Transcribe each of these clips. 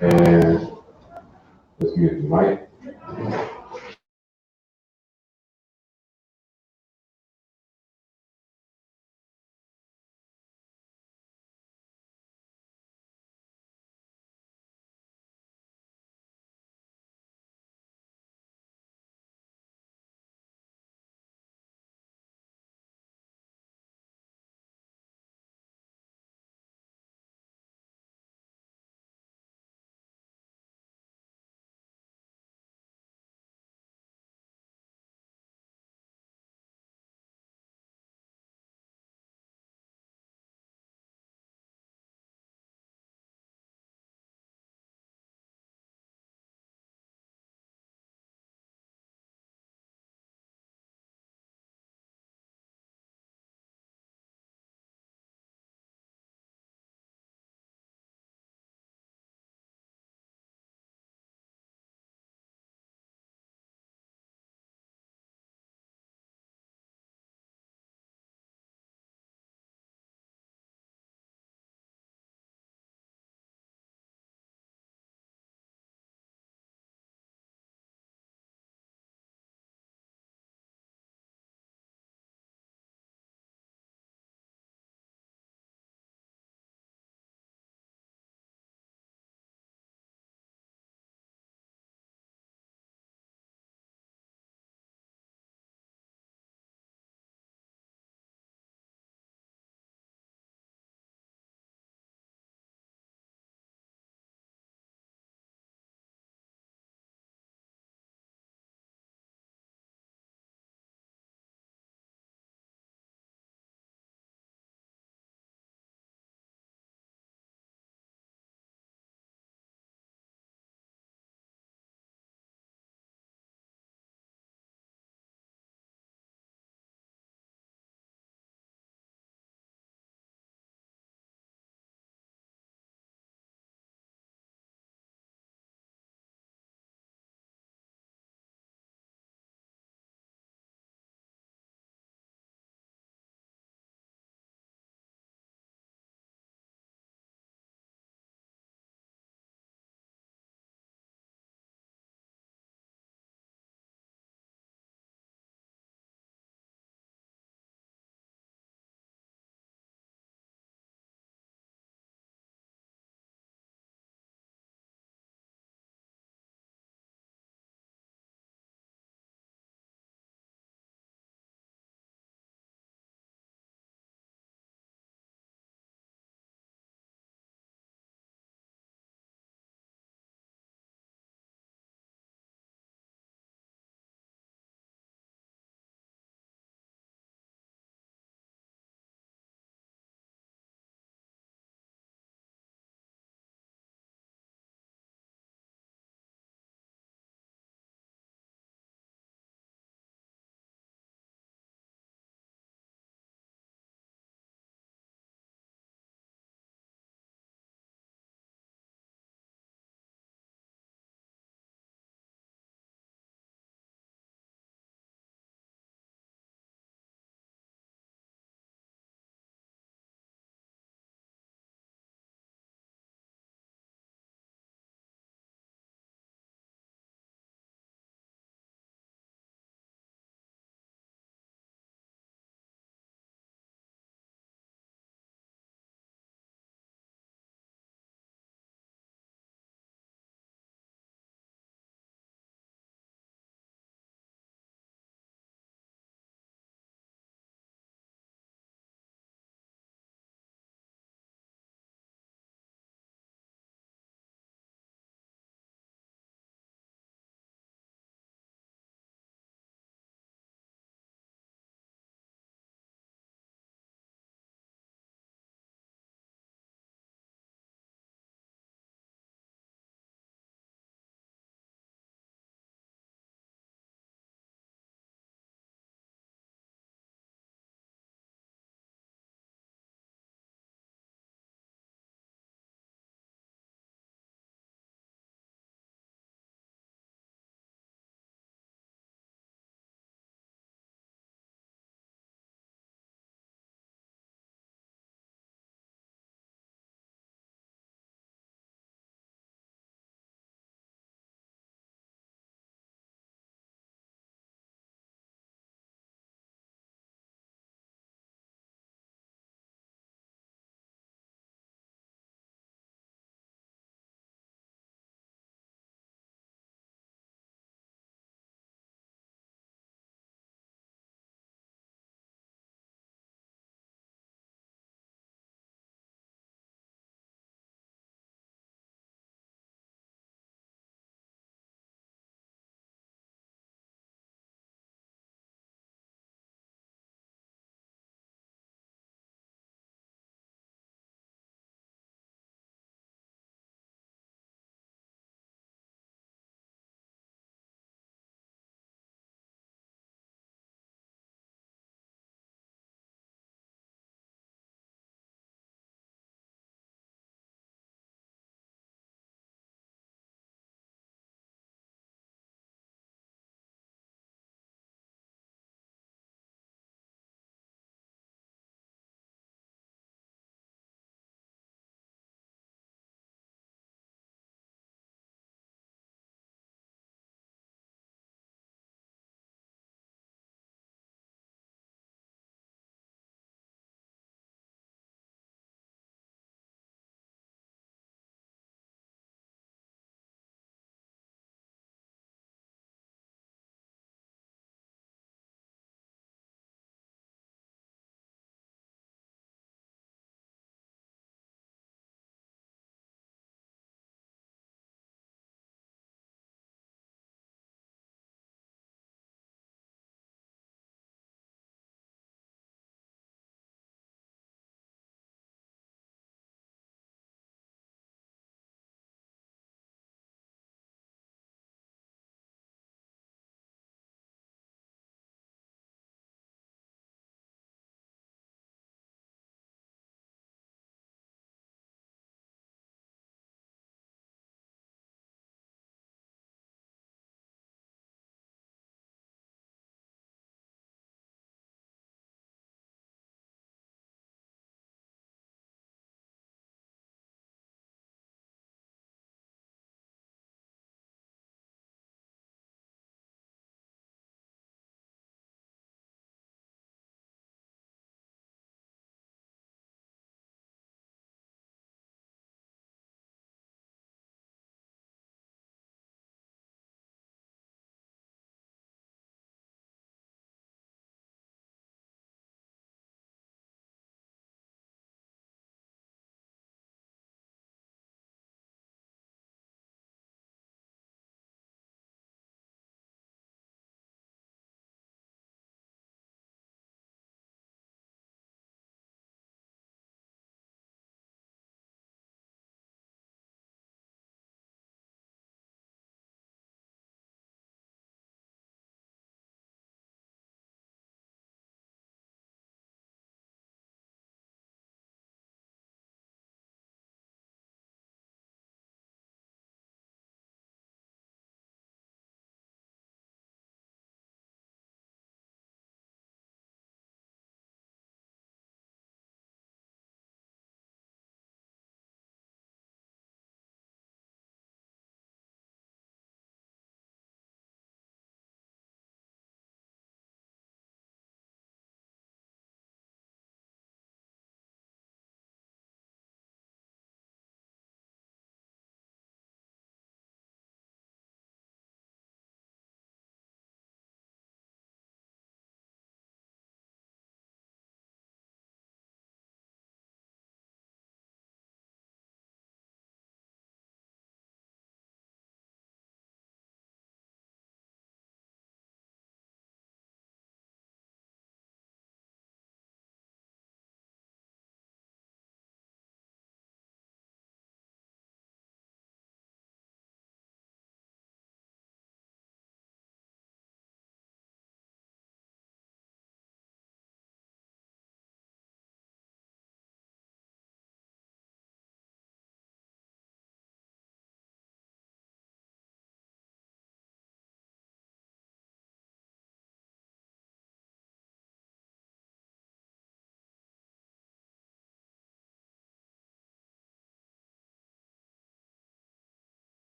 And let's mute the mic.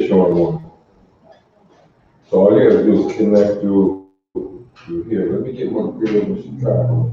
showing one. So all you gotta do is connect through here. Let me get my girl when she try.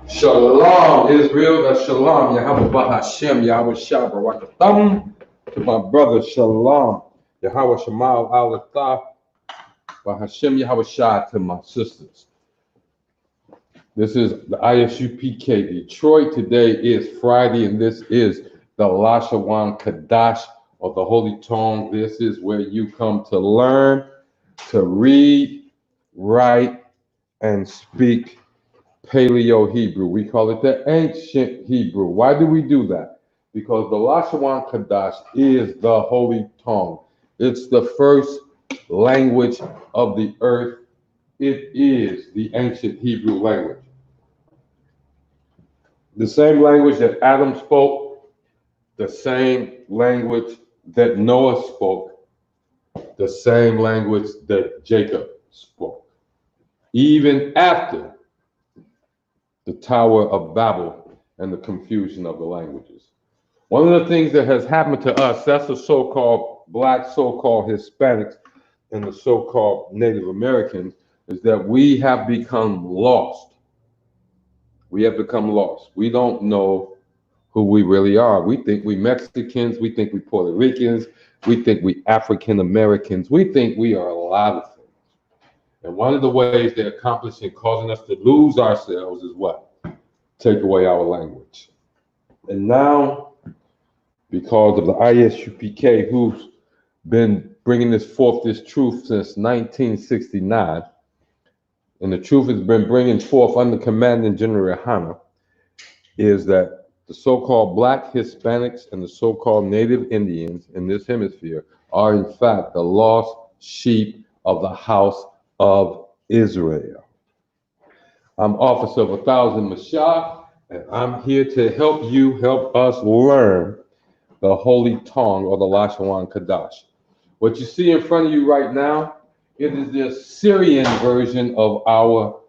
Shalom, Israel, the Shalom, Yahweh Bahashem, Yahweh Shabbarakatam, to my brother Shalom, Yahweh Shemal Alatah, Bahashem Yahweh Shah, to my sisters. This is the Isupk Detroit. Today is Friday, and this is the Lashawan Qadash, or the Holy Tongue. This is where you come to learn, to read, write, and speak Paleo-Hebrew. We call it the ancient Hebrew. Why do we do that? Because the Lashawan Qadash is the Holy Tongue. It's the first language of the earth. It is the ancient Hebrew language. The same language that Adam spoke, the same language that Noah spoke, the same language that Jacob spoke. Even after the Tower of Babel and the confusion of the languages. One of the things that has happened to us, that's the so-called black, so-called Hispanics, and the so-called Native Americans is that we have become lost. We have become lost. We don't know who we really are. We think we Mexicans, we think we Puerto Ricans, we think we African Americans, we think we are a lot of things. And one of the ways they accomplish in causing us to lose ourselves is what? Take away our language. And now, because of the Isupk, who's been bringing this truth since 1969, and the truth has been bringing forth under Commanding General Hanna, is that the so-called Black Hispanics and the so-called Native Indians in this hemisphere are in fact the lost sheep of the house of Israel. I'm Officer of 1,000 Mashah, and I'm here to help us learn the holy tongue or the Lashawan Qadash. What you see in front of you right now, it is the Assyrian version of our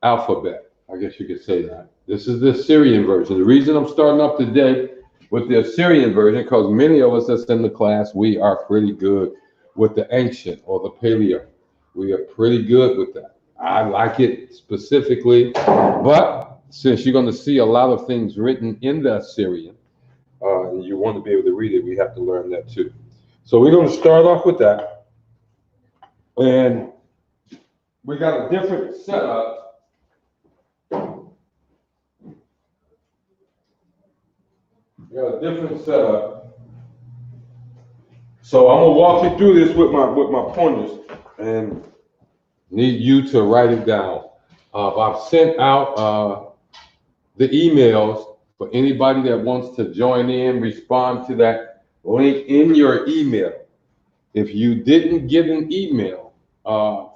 alphabet. I guess you could say that. This is the Assyrian version. The reason I'm starting up today with the Assyrian version, because many of us that's in the class, we are pretty good with the ancient or the paleo. We are pretty good with that. I like it specifically, but since you're going to see a lot of things written in the Assyrian, and you want to be able to read it, we have to learn that too. So we're going to start off with that. And we got a different setup. So I'm gonna walk you through this with my pointers and need you to write it down. I've sent out the emails for anybody that wants to join in, respond to that link in your email. If you didn't get an email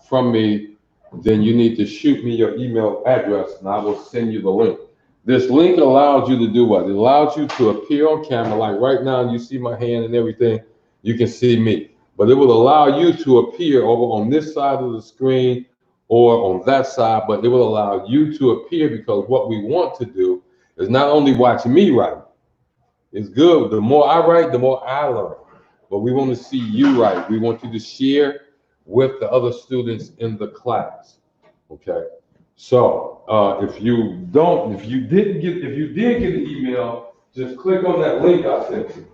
from me, then you need to shoot me your email address and I will send you the link. This link allows you to do what? It allows you to appear on camera, like right now you see my hand and everything, you can see me. But it will allow you to appear over on this side of the screen or on that side, but it will allow you to appear because what we want to do is not only watch me write. It's good. The more I write, the more I learn. But we want to see you write. We want you to share with the other students in the class. Okay. So if you did get an email, just click on that link I sent you.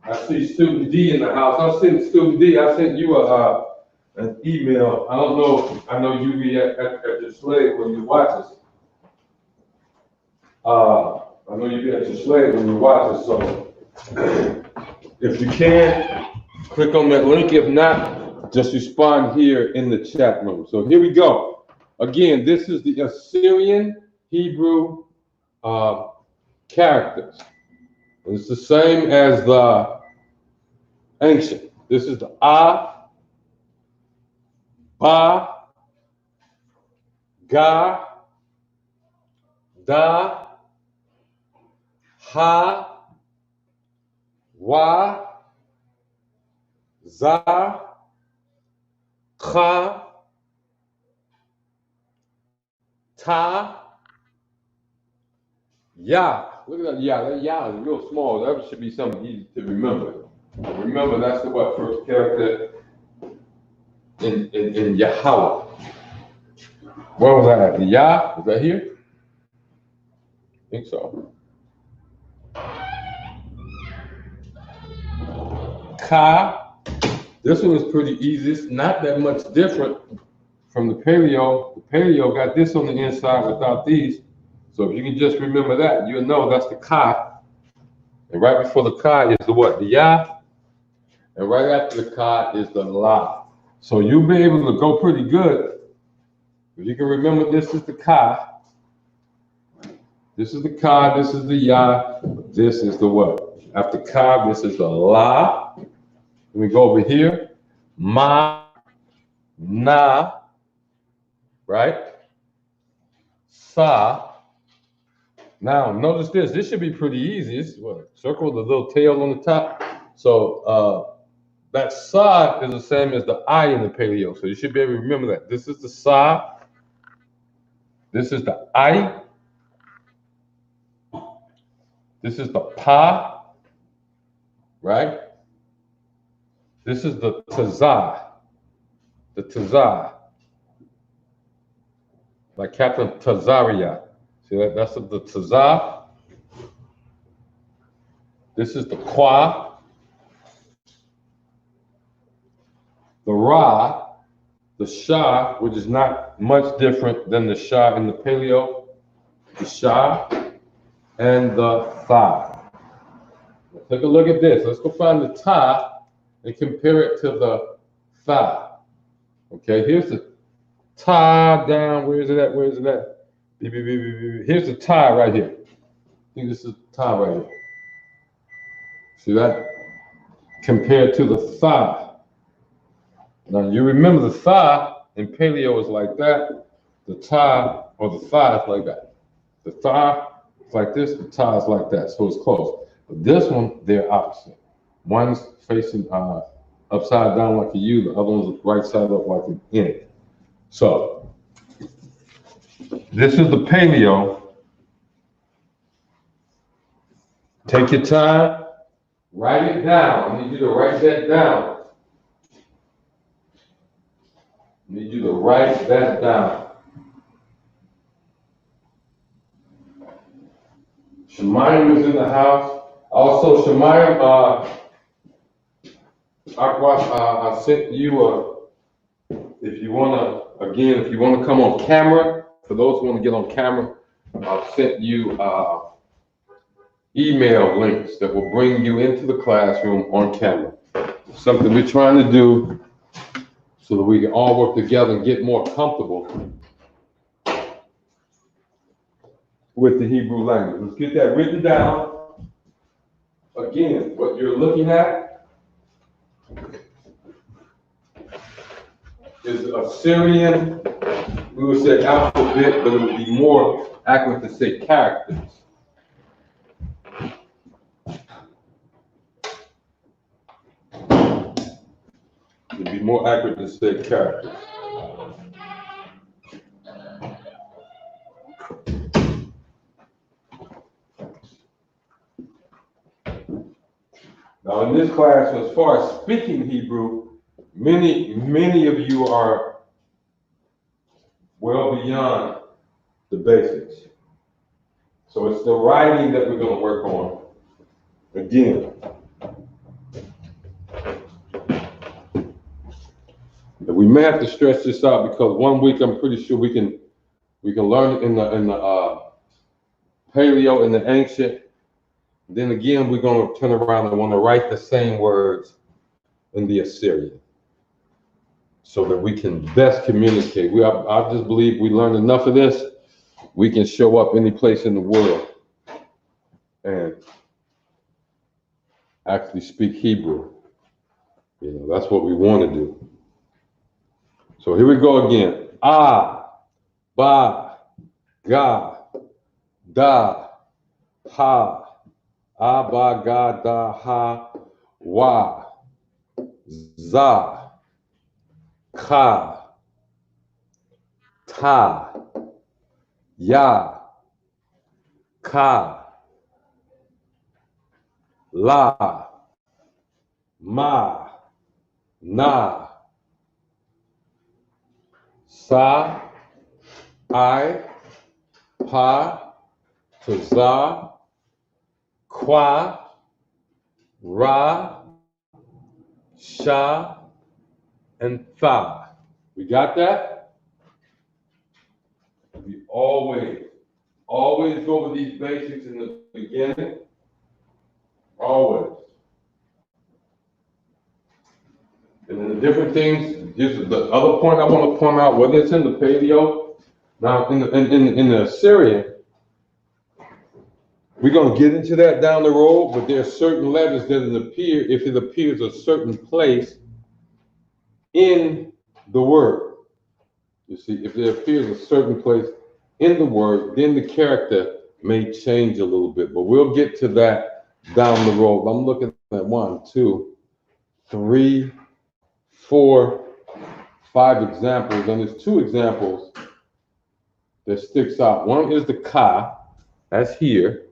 I see Student D in the house. I sent Student D. I sent you an email. I don't know. I know you be at your slave when you watch this. I know you be at your slave when you watch this. So if you can, click on that link. If not, just respond here in the chat room. So here we go. Again, this is the Assyrian Hebrew characters. It's the same as the ancient. This is the Ba, Ga, Da, Ha, Wa, Za, Kha, Ta, Ya. Look at that Ya. That Ya is real small. That should be something easy to remember. Remember, that's the first character in Yahweh. Where was that at? The Ya? Is that here? I think so. Ka. This one is pretty easy. It's not that much different from the paleo. The paleo got this on the inside without these. So if you can just remember that, you'll know that's the Ka. And right before the Ka is the what? The Ya. And right after the Ka is the La. So you'll be able to go pretty good. If you can remember, this is the Ka. This is the Ka, this is the Ya, this is the what? After Ka, this is the La. Let me go over here. Ma, Na, right? Sa. Now, notice this. This should be pretty easy. It's what? Circle the little tail on the top. So that Sa is the same as the I in the paleo. So you should be able to remember that. This is the Sa. This is the I. This is the Pa. Right? This is the tazah. The tazah. Like Captain Tazaria. See that? That's the tazah. This is the qua. The ra. The shah, which is not much different than the shah in the paleo. The shah and the tha. Take a look at this. Let's go find the ta and compare it to the tha. Okay, here's the ta down. Where is it at? Where is it at? Here's the ta right here. I think this is ta right here. See that? Compared to the tha. Now you remember the tha in paleo is like that. The ta or the tha is like that. The tha is like this. The ta is like that. So it's close. But this one, they're opposite. One's facing upside down like a U. The other one's right side up like an N. So this is the paleo. Take your time. Write it down. I need you to write that down. I need you to write that down. Shemayim is in the house. Also, Shemayim, I sent you if you want to come on camera, for those who want to get on camera, I've sent you email links that will bring you into the classroom on camera. It's something we're trying to do so that we can all work together and get more comfortable with the Hebrew language. Let's get that written down. Again, what you're looking at is Assyrian, we would say alphabet, but it would be more accurate to say characters. It'd be more accurate to say characters. Now in this class, as far as speaking Hebrew, many of you are well beyond the basics. So it's the writing that we're going to work on. Again, we may have to stretch this out because 1 week I'm pretty sure we can learn in the paleo, in the ancient. Then again, we're going to turn around and want to write the same words in the Assyrian so that we can best communicate. I just believe we learned enough of this. We can show up any place in the world and actually speak Hebrew. You know, that's what we want to do. So here we go again. Ah, ba, ga, da, ha. Aba, ga, da, ha, wa, za, ka, ta, ya, ka, la, ma, na, sa, I, pa, taza, qua, ra, sha, and tha. We got that? We always go over these basics in the beginning. Always. And then the different things, here's the other point I want to point out, whether it's in the paleo, now in the Assyrian, we're going to get into that down the road, but there are certain letters that appear if it appears a certain place in the word. You see, if there appears a certain place in the word, then the character may change a little bit, but we'll get to that down the road. I'm looking at 1, 2, 3, 4, 5 examples, and there's 2 examples that sticks out. One is the ka, that's here.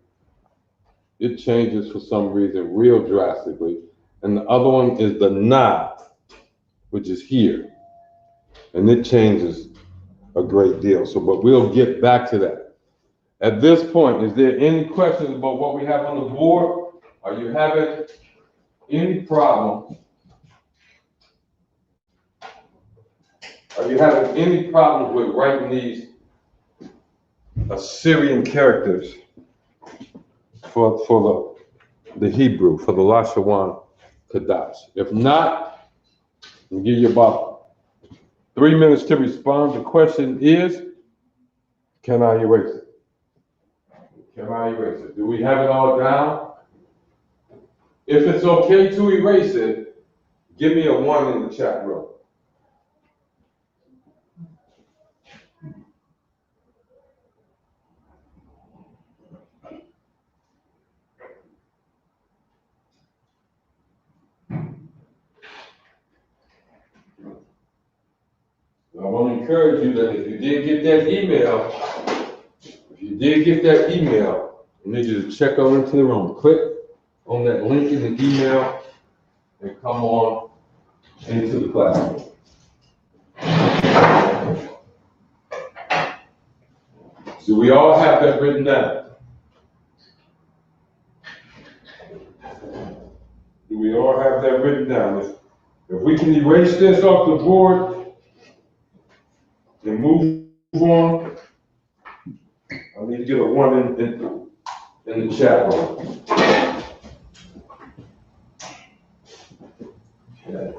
It changes for some reason real drastically. and the other one is the na, which is here. And it changes a great deal. So, but we'll get back to that. At this point, is there any questions about what we have on the board? Are you having any problems? Are you having any problems with writing these Assyrian characters for the Hebrew, for the Lashawan Qadash? If not, I'll give you about 3 minutes to respond. The question is, can I erase it? Can I erase it? Do we have it all down? If it's okay to erase it, give me a 1 in the chat room. I want to encourage you that if you did get that email, I need you to check on into the room. Click on that link in the email and come on into the classroom. So we all have that written down. Do we all have that written down? If we can erase this off the board and move on, I need to get a 1 in the chat room. Okay.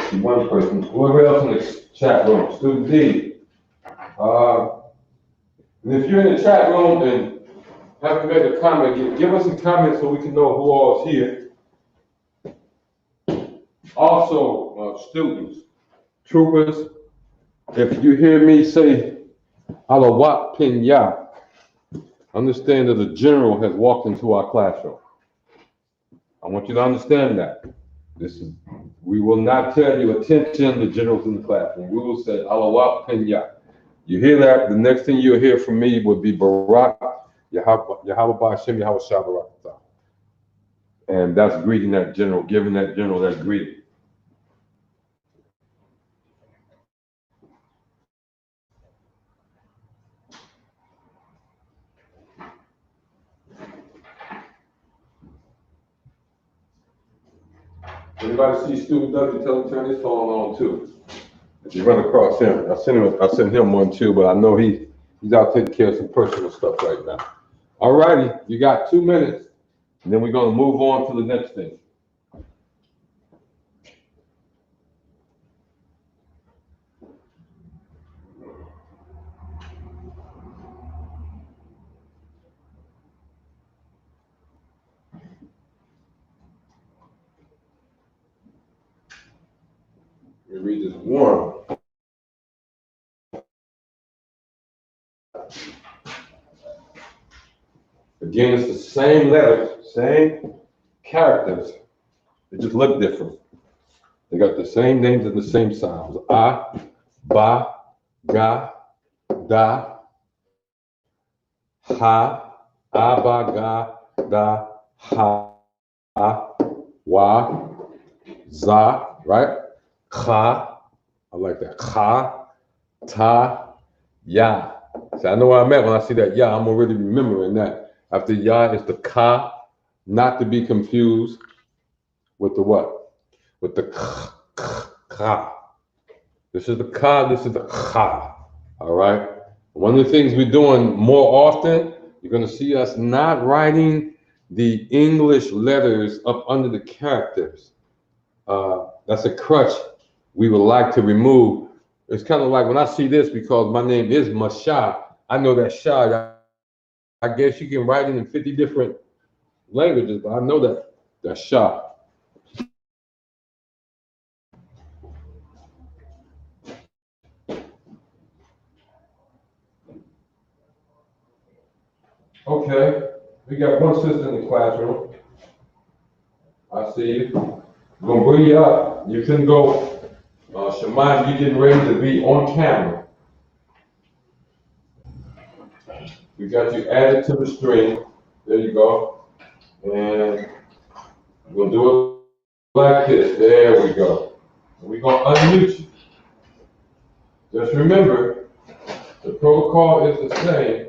See one person. Whoever else in the chat room? Student D. And if you're in the chat room and haven't made a comment, give us a comment so we can know who all is here. Also, students, troopers, if you hear me say Alawat Pinya, understand that the general has walked into our classroom. I want you to understand that. We will not tell you, attention, the general's in the classroom. We will say Alawat Pinya. You hear that? The next thing you'll hear from me would be Barak, Yahweh Ba'ashem, Yahweh Shabbat. And that's greeting that general, giving that general that greeting. Anybody see Student W? Tell him to turn his phone on too. If you run across him, I sent him one too, but I know he's out taking care of some personal stuff right now. All righty, you got 2 minutes, and then we're gonna move on to the next thing. Let me read this one. Again, it's the same letters, same characters. They just look different. They got the same names and the same sounds. A, ba, ga, da, ha, a, ba, ga, da, ha, wa, za, right? Kha, I like that. Kha, ta, ya. See, I know what I meant when I see that ya. I'm already remembering that. After ya is the ka, not to be confused with the what? With the ka. This is the ka, this is the ka. All right? One of the things we're doing more often, you're going to see us not writing the English letters up under the characters. That's a crutch we would like to remove. It's kind of like when I see this, because my name is Masha, I know that Shah, I guess you can write it in 50 different languages, but I know that that's Shah. Okay, we got one sister in the classroom. I see you. We're gonna bring you up. You can go. Shemai, you getting ready to be on camera. We got you added to the stream. There you go. And we'll do it like this. There we go. We're going to unmute you. Just remember, the protocol is the same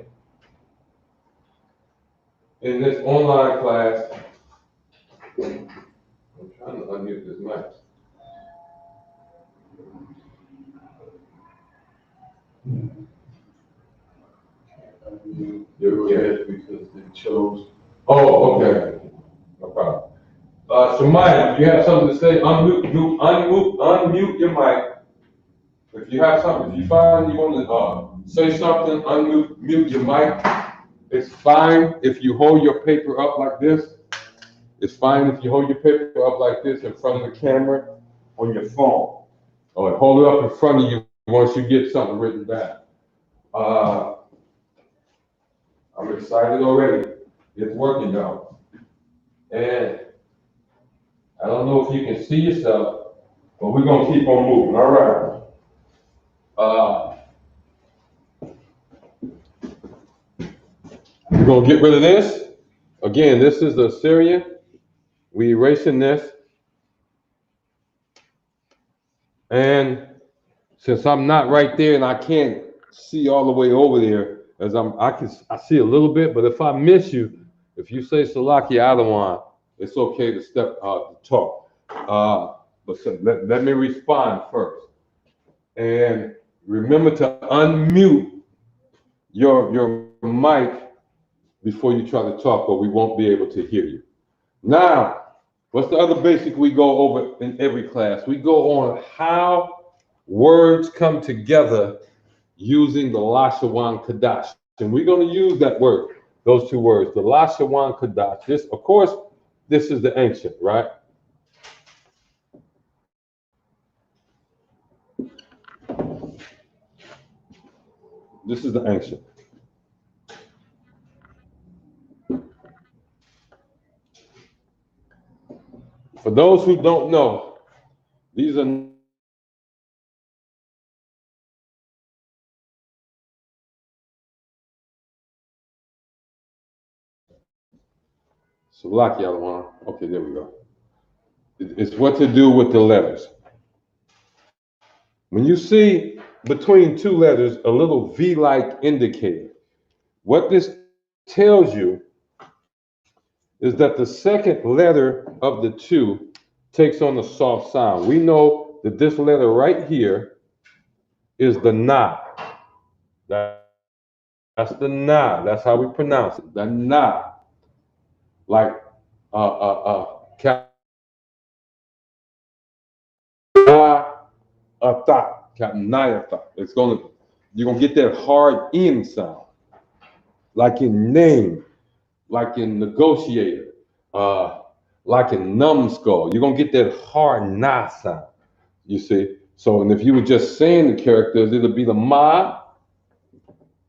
in this online class. I'm trying to unmute this mic. You're because they chose. Oh, okay. No problem. Shemaya, if you have something to say, unmute your mic. If you have something, if you find you want to say something, mute your mic. It's fine if you hold your paper up like this. It's fine if you hold your paper up like this in front of the camera on your phone. Or hold it up in front of you once you get something written down. I'm excited already. It's working, y'all. And I don't know if you can see yourself, but we're going to keep on moving. All right. We're going to get rid of this. Again, this is the Assyrian. We erasing this. And since I'm not right there and I can't see all the way over there, as I see a little bit, but if I miss you, if you say Salaki Adawan, it's okay to to talk. But so let me respond first. And remember to unmute your mic before you try to talk, or we won't be able to hear you. Now, what's the other basic we go over in every class? We go on how words come together using the Lashawan Qadash. And we're going to use that word, those two words, the Lashawan Qadash. This, of course, this is the ancient, right? This is the ancient. For those who don't know, these are Salaki Adawan. Okay, there we go. It's what to do with the letters. When you see between two letters a little V-like indicator, what this tells you is that the second letter of the two takes on a soft sound. We know that this letter right here is the na. That's the na. That's how we pronounce it. The na. Like it's you're gonna get that hard in sound, like in name, like in negotiator, like in numbskull. You're gonna get that hard na sound. You see. So, and if you were just saying the characters, it'll be the ma,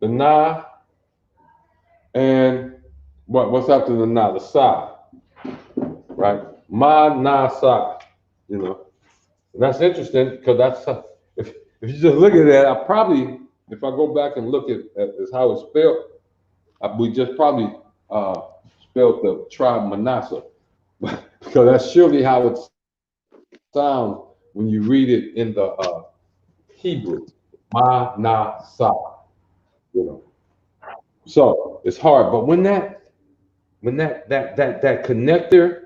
the na, and what's after the na? The sa, right? Ma, na, sa. You know. And that's interesting because that's if you just look at that, I probably, if I go back and look at how it's spelled, we just probably spelled the tribe Manasseh, because that's surely how it sounds when you read it in the Hebrew, Manasseh, you know. So it's hard, but when that connector,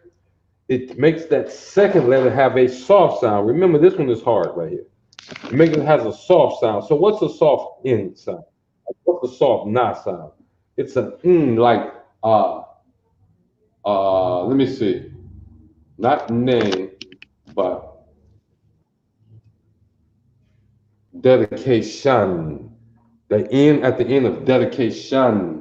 it makes that second letter have a soft sound. Remember, this one is hard right here. It has a soft sound. So what's a soft in sound? What's a soft na sound? It's an like let me see, not name, but dedication. The N at the end of dedication.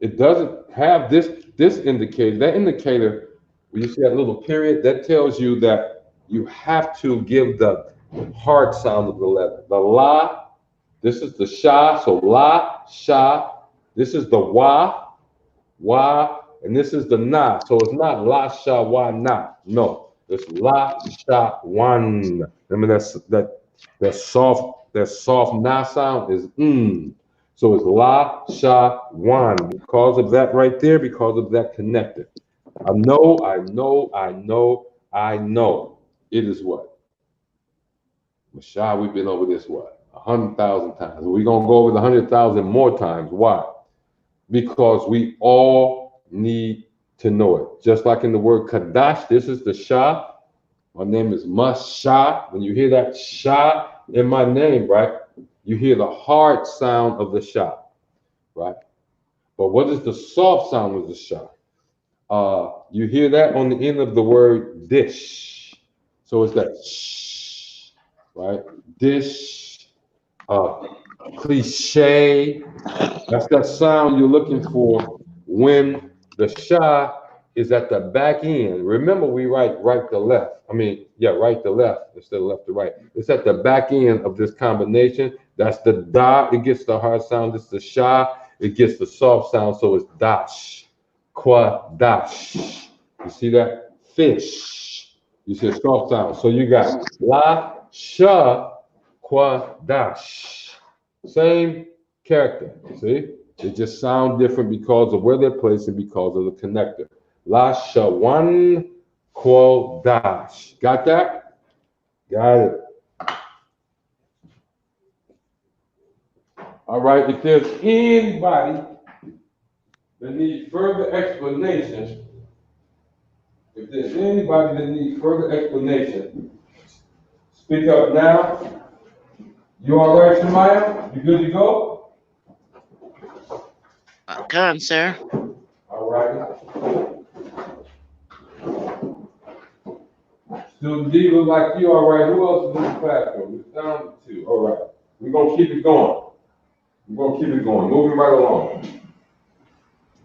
It doesn't have this indicator. That indicator, when you see that little period, that tells you that you have to give the hard sound of the letter. The la, this is the sha, so la, sha. This is the wa, and this is the na. So it's not la, sha, wa, na. No, it's la, sha, wan. Remember that soft na sound is mm. So it's la, sha, wan. Because of that right there, because of that connected. I know. It is what? Mashah, we've been over this what? 100,000 times. We're going to go over the 100,000 more times. Why? Because we all need to know it. Just like in the word Qadash, this is the Shah. My name is Mashah. When you hear that Shah in my name, right, you hear the hard sound of the Shah, right? But what is the soft sound of the Shah? You hear that on the end of the word dish. So it's that shh, right? Dish, cliche. That's that sound you're looking for when the sha is at the back end. Remember, we write right to left. Right to left instead of left to right. It's at the back end of this combination. That's the da. It gets the hard sound. It's the sha. It gets the soft sound. So it's dash, Qadash. You see that? Fish. You see a soft sound. So you got la, sha, Qadash. Same character. See? They just sound different because of where they're placed and because of the connector. Lashawan, Qadash. Got that? Got it. All right. If there's anybody that needs further explanation, speak up now. You all right, Shemaiah? You good to go? Come on, sir. All right. Student D look like you, all right. Who else is in the classroom? It's down to 2. All right. We're going to keep it going. Moving right along.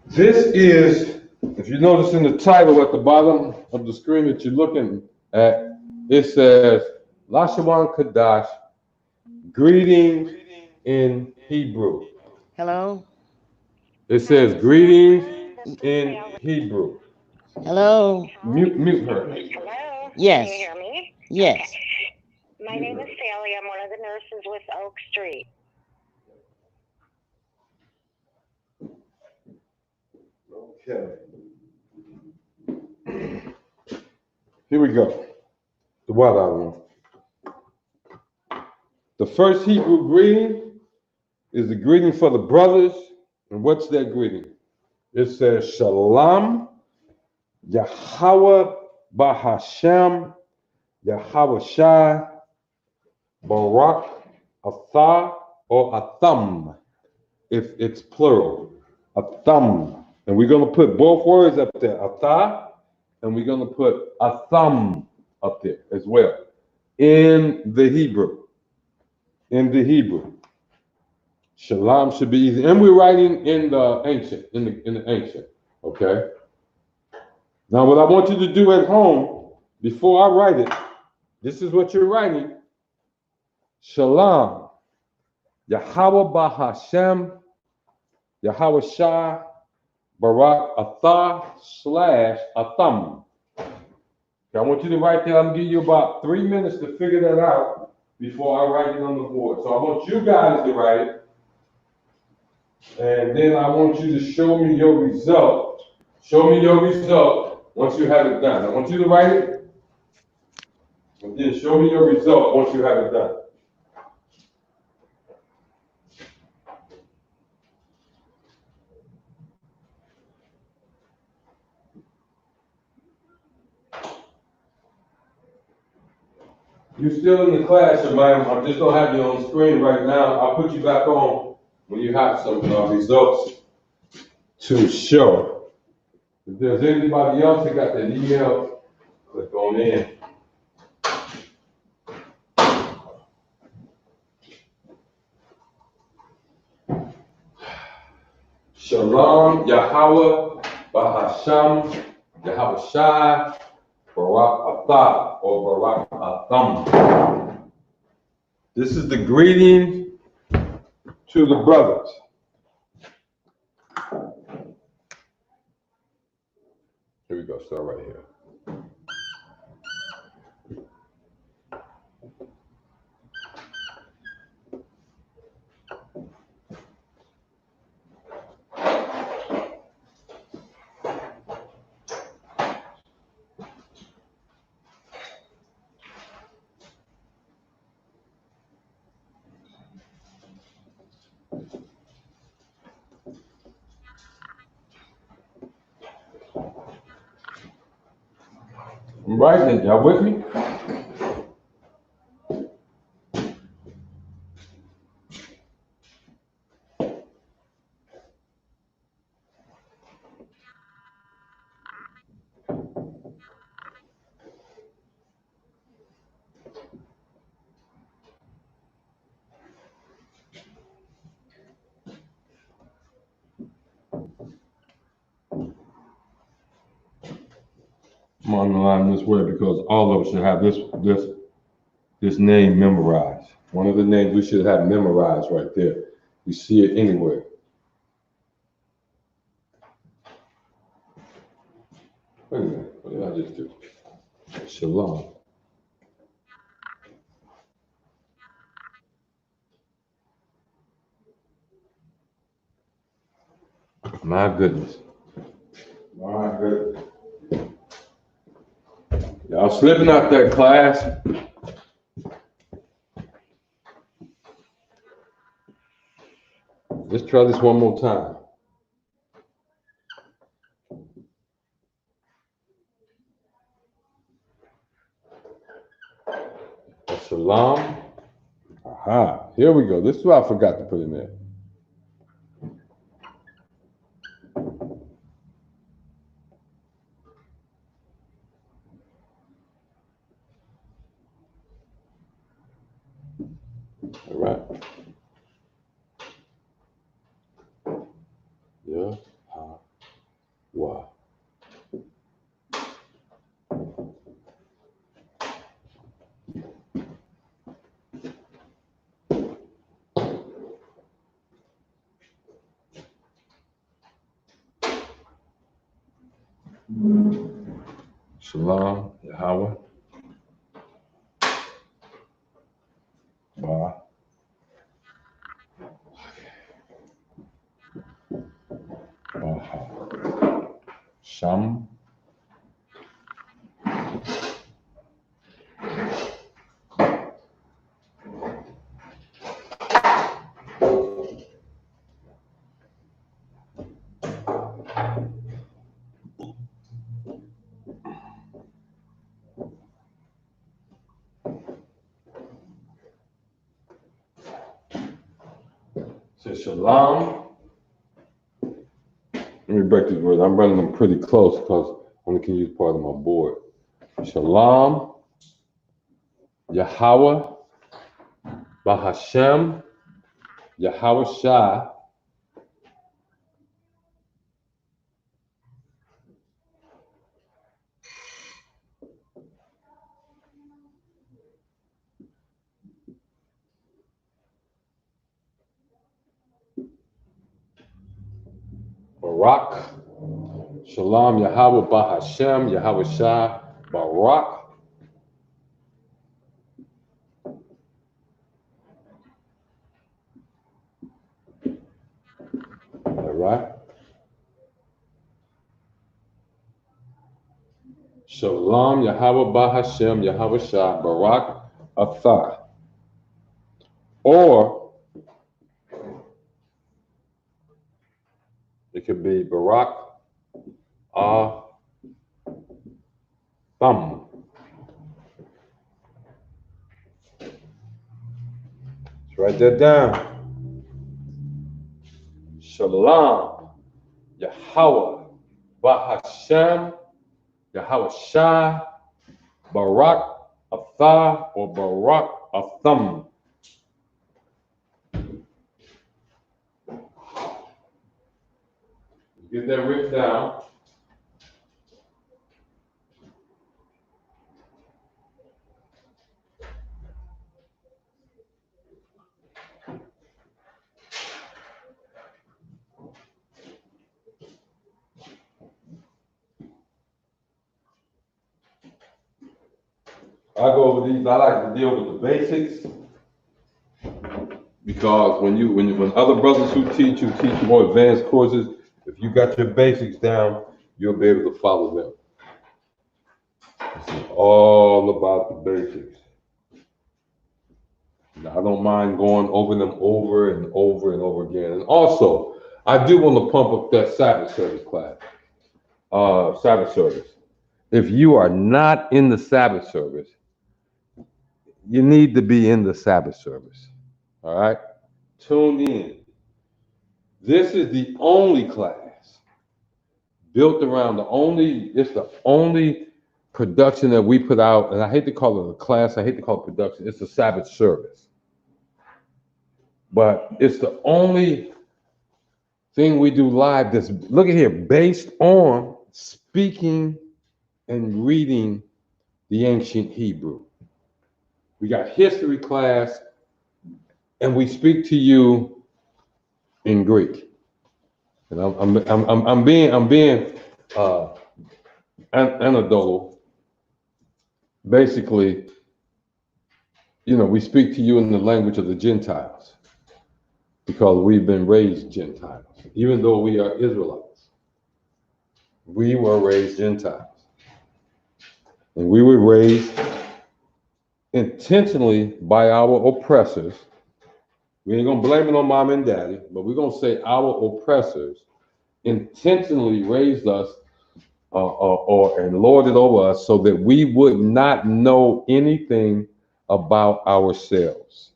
This is, if you notice in the title at the bottom of the screen that you're looking at, it says Lashawan Qadash, greetings in Hebrew. Hello? It says greetings in Hebrew. Hello? Mute her. Hello? Yes. Can you hear me? Yes. Okay. My name is Sally. I'm one of the nurses with Oak Street. Okay. Here we go. The what I want. The first Hebrew greeting is the greeting for the brothers. And what's that greeting? It says Shalom, Yahweh Bahashem, Yahweh Shai, Barak, Atha, or Atham, if it's plural. Atham. And we're going to put both words up there, Atha, and we're going to put Atham up there as well. In the Hebrew. Shalom should be easy. And we're writing in the ancient, in the ancient. Okay? Now what I want you to do at home, before I write it, this is what you're writing. Shalom. Yahweh Bahashem, Yahweh Shai, Barak Atha / Atham. Okay, I want you to write that. I'm gonna give you about 3 minutes to figure that out before I write it on the board. So I want you guys to write it. And then I want you to show me your result. Show me your result once you have it done. I want you to write it. And then show me your result once you have it done. You're still in the class, Shemaiah. I just don't have you on screen right now. I'll put you back on when you have some results to show. If there's anybody else that got that email, click on in. Shalom, Yahweh, Bahasham, Yahweh Shai, Barak Atha, or Barak Atham. This is the greeting to the brothers. Here we go, start right here. I'm writing it, y'all with me? I'm underlining this word because all of us should have this name memorized. One of the names we should have memorized right there. We see it anywhere. Wait a minute, what did I just do? Shalom. My goodness. My goodness. Y'all slipping out there, class. Let's try this one more time. Shalom. Aha, here we go. This is what I forgot to put in there. All right. Yeah. Wow. Shalom, Yahweh. Ba. Baha. Sham. Say shalom. Let me break these words. I'm running them pretty close because I only can use part of my board. Shalom, Yahweh, Bahashem, Yahweh Shai, Barak, Shalom, Yahweh, Bahashem, Yahweh Shai, Barak. All right. Shalom, Yahweh, Bahashem, Yahweh Shai, Barak, Athah. Or it could be Barak, Thumb. Let's write that down. Shalom, Yahweh, Bahashem, Yahweh Shai, Barak, Athah, or Barak, Atham. Get that written down. I go over these. I like to deal with the basics because when other brothers who teach more advanced courses, if you got your basics down, you'll be able to follow them. It's all about the basics. Now, I don't mind going over them over and over and over again. And also, I do want to pump up that Sabbath service class. Sabbath service. If you are not in the Sabbath service, you need to be in the Sabbath service. All right? Tune in. This is the only class built around it's the only production that we put out, and I hate to call it a class, I hate to call it production, it's a Sabbath service. But it's the only thing we do live that's, look at here, based on speaking and reading the ancient Hebrew. We got history class, and we speak to you in Greek. And I'm being anecdotal. Basically, we speak to you in the language of the Gentiles because we've been raised Gentiles, even though we are Israelites. We were raised Gentiles, and we were raised intentionally by our oppressors. We ain't gonna blame it on mom and daddy, but we're gonna say our oppressors intentionally raised us and lorded over us so that we would not know anything about ourselves.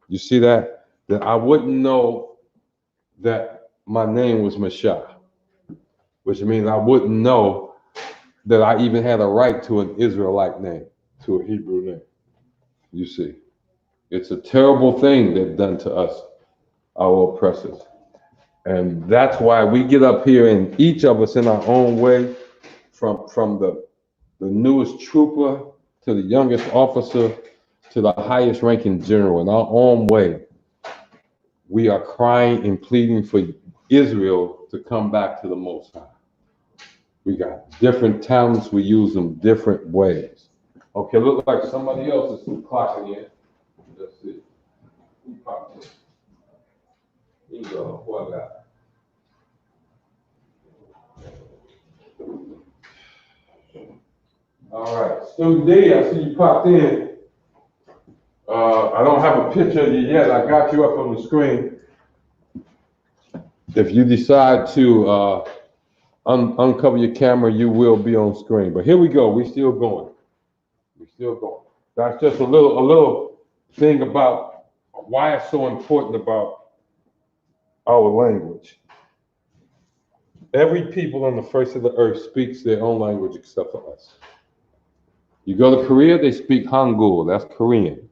You see that? That I wouldn't know that my name was Mashah, which means I wouldn't know that I even had a right to an Israelite name, to a Hebrew name. You see, it's a terrible thing they've done to us, our oppressors. And that's why we get up here, and each of us in our own way, from the newest trooper to the youngest officer to the highest ranking general, in our own way, we are crying and pleading for Israel to come back to the Most High. We got different talents, we use them different ways. Okay, look like somebody else is clocking in. Let's see. Here you go. Who I got? All right, Student D, I see you popped in. I don't have a picture of you yet. I got you up on the screen. If you decide to uncover your camera, you will be on screen. But here we go. We're still going. That's just a little thing about why it's so important about our language. Every people on the face of the earth speaks their own language except for us. You go to Korea, they speak Hangul, that's Korean.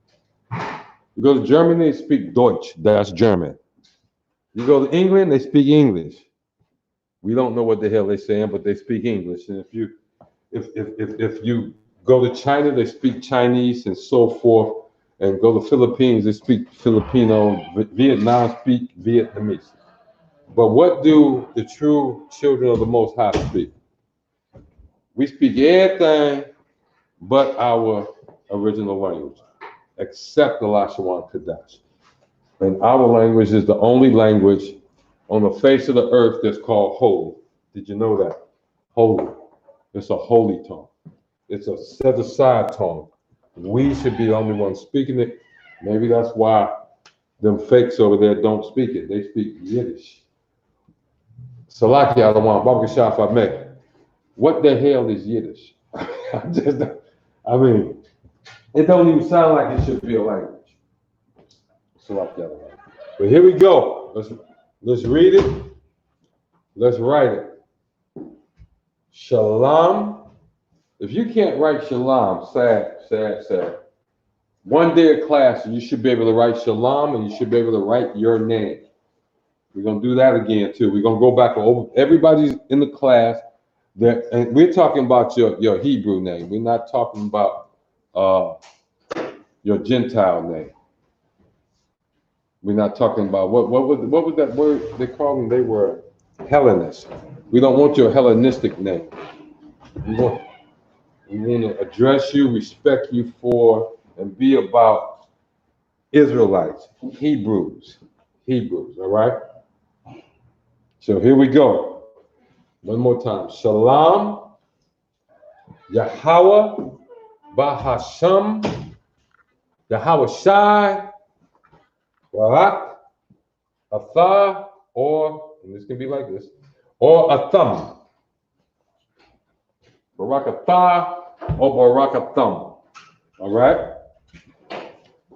You go to Germany, they speak Deutsch, that's German. You go to England, they speak English. We don't know what the hell they're saying, but they speak English. And if you go to China, they speak Chinese and so forth. And go to Philippines, they speak Filipino. Vietnam speak Vietnamese. But what do the true children of the Most High speak? We speak everything but our original language, except the Lashawan Qadash. And our language is the only language on the face of the earth that's called holy. Did you know that? Holy. It's a holy tongue. It's a set-aside tongue. We should be the only ones speaking it. Maybe that's why them fakes over there don't speak it. They speak Yiddish. Salaki Alawan, Baba Shaf Ahmed. What the hell is Yiddish? I mean, it don't even sound like it should be a language. Salaki Alawan. But here we go. Let's read it. Let's write it. Shalom. If you can't write shalom, sad. One day of class, and you should be able to write shalom, and you should be able to write your name. We're going to do that again, too. We're going to go back over everybody's in the class. And we're talking about your Hebrew name. We're not talking about your Gentile name. We're not talking about, what was that word they called them? They were Hellenists. We don't want your Hellenistic name. We want to address you, respect you for, and be about Israelites, Hebrews, all right? So here we go. One more time. Shalom, Yahweh, Bahasham, Yahweh Shai, Barak, Athah, or, and this can be like this, or Atham. Barak Athah or Barak Atham. All right?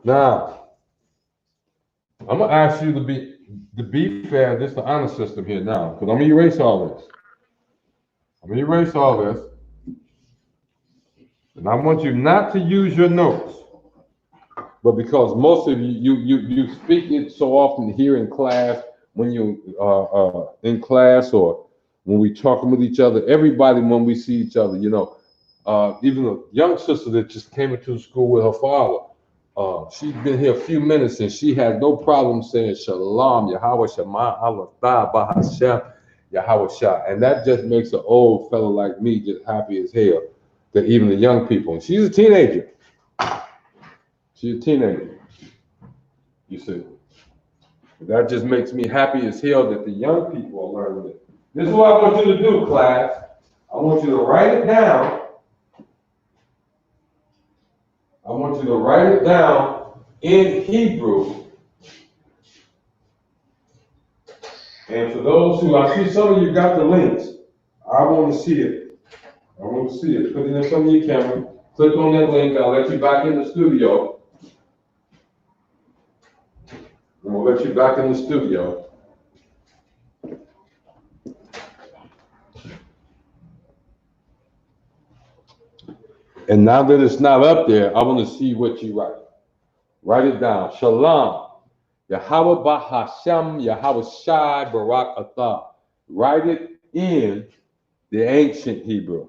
Now, I'm going to ask you to be fair. This is the honor system here now, because I'm going to erase all this. And I want you not to use your notes. But because most of you speak it so often here in class, when you in class or when we talking with each other, everybody when we see each other, even a young sister that just came into the school with her father, she's been here a few minutes and she had no problem saying Shalom, Yahweh Shema, Allah, Bahashem, Yahweh Shah. And that just makes an old fella like me just happy as hell, that even the young people, and she's a teenager. She's a teenager, you see. That just makes me happy as hell that the young people are learning it. This is what I want you to do, class. I want you to write it down. I want you to write it down in Hebrew. And for those who, I see some of you got the links. I want to see it. Put it in front of your camera. Click on that link. I'll let you back in the studio. And we'll let you back in the studio. And now that it's not up there, I want to see what you write. Write it down. Shalom. Yahweh Bahasham, Yahweh Shai, Barak Athah. Write it in the ancient Hebrew.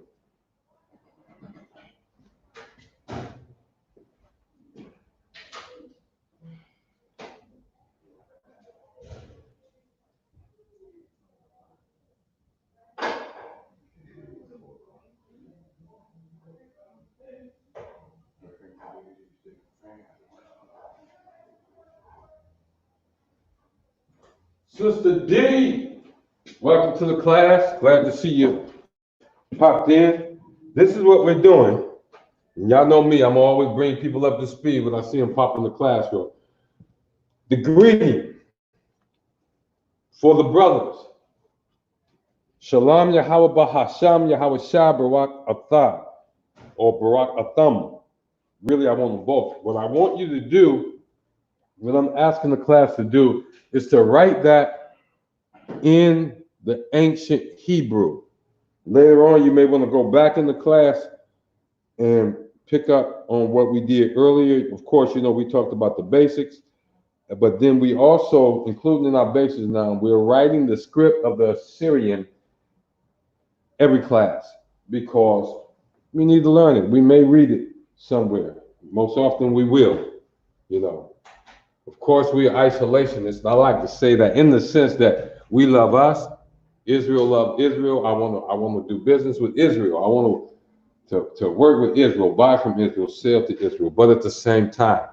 Sister D, welcome to the class. Glad to see you popped in. This is what we're doing. And y'all know me, I'm always bringing people up to speed when I see them pop in the classroom. The greeting for the brothers. Shalom Yahweh Bahasham Yahweh Shah Barak Athah or Barak Atham. Really, I want them both. What I want you to do, what I'm asking the class to do, is to write that in the ancient Hebrew. Later on, you may want to go back in the class and pick up on what we did earlier. Of course, we talked about the basics, but then we also, including in our basics now, we're writing the script of the Assyrian every class because we need to learn it. We may read it somewhere. Most often we will, Of course, we are isolationists. I like to say that in the sense that we love us, Israel love Israel. I want to do business with Israel. I want to work with Israel, buy from Israel, sell to Israel. But at the same time,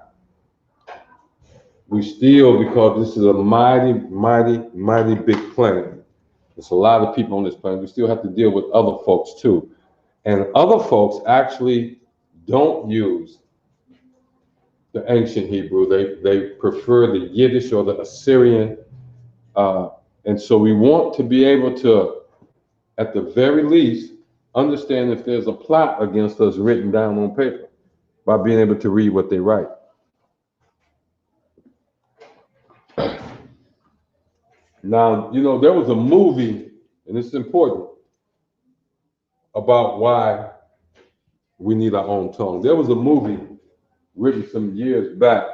we still, because this is a mighty, mighty, mighty big planet. There's a lot of people on this planet. We still have to deal with other folks too. And other folks actually don't use the ancient Hebrew. They prefer the Yiddish or the Assyrian. And so we want to be able to, at the very least, understand if there's a plot against us written down on paper by being able to read what they write. Now, there was a movie, and it's important, about why we need our own tongue. There was a movie written some years back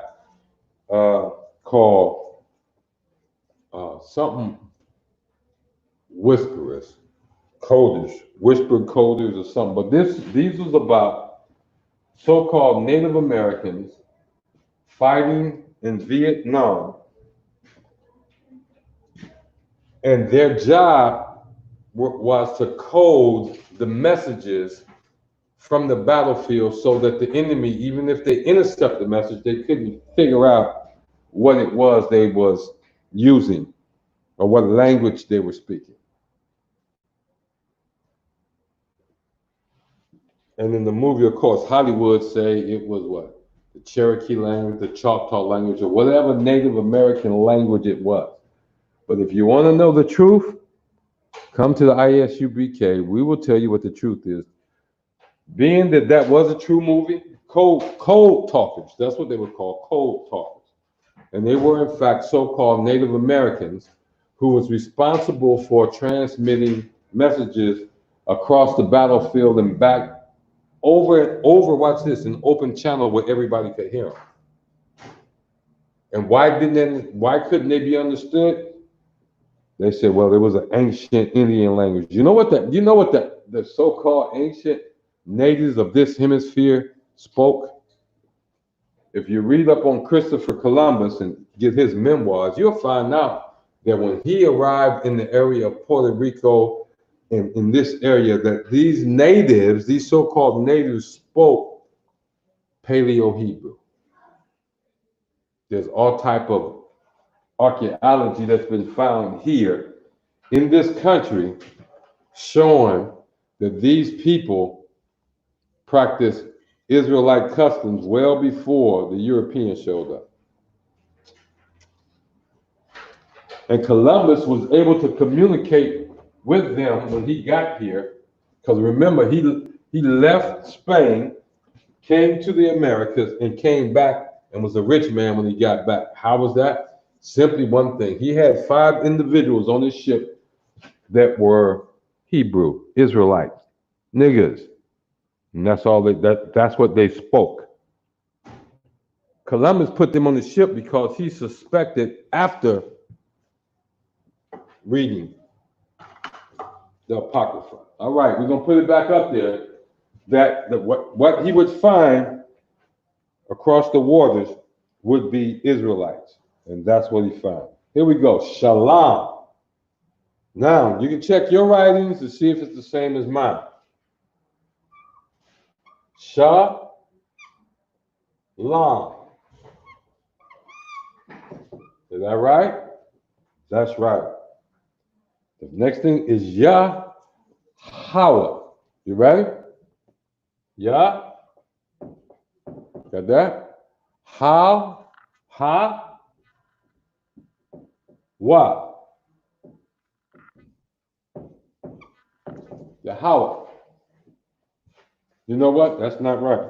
called something Whisperers, Qadash, Whispered Qadash or something. But these was about so-called Native Americans fighting in Vietnam, and their job was to code the messages from the battlefield so that the enemy, even if they intercept the message, they couldn't figure out what it was they was using or what language they were speaking. And in the movie, of course, Hollywood say it was what? The Cherokee language, the Choctaw language, or whatever Native American language it was. But if you want to know the truth, come to the ISUBK. We will tell you what the truth is. Being that that was a true movie, cold talkers, that's what they were called, cold talkers. And they were, in fact, so-called Native Americans who was responsible for transmitting messages across the battlefield and back over, watch this, an open channel where everybody could hear them. And why couldn't they be understood? They said, well, it was an ancient Indian language. You know what the so-called ancient natives of this hemisphere spoke? If you read up on Christopher Columbus and get his memoirs, you'll find out that when he arrived in the area of Puerto Rico, in this area, that these natives, these so-called natives, spoke Paleo-Hebrew. There's all type of archaeology that's been found here in this country showing that these people practiced Israelite customs well before the Europeans showed up. And Columbus was able to communicate with them when he got here, because remember, he left Spain, came to the Americas, and came back and was a rich man when he got back. How was that? Simply one thing. He had 5 individuals on his ship that were Hebrew, Israelites, niggers. And that's all that's what they spoke. Columbus put them on the ship because he suspected, after reading the Apocrypha. All right, we're gonna put it back up there, that what he would find across the waters would be Israelites. And that's what he found. Here we go, Shalom. Now, you can check your writings to see if it's the same as mine. Shalom. Is that right? That's right. The next thing is Yahweh. You ready? Yah. Got that? Wa. Yahweh. You know what? That's not right.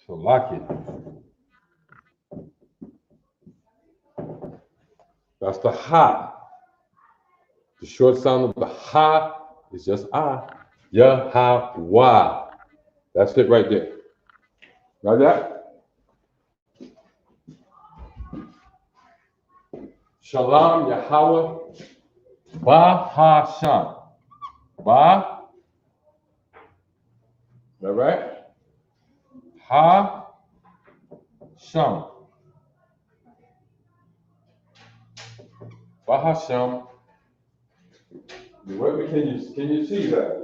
So lock it. That's the ha. The short sound of the ha is just ah. Yahweh. That's it right there. Got that? Shalom Yahweh Bahasham. Ba. Is that right? Ha. Sham. Bahasham. Can you see that?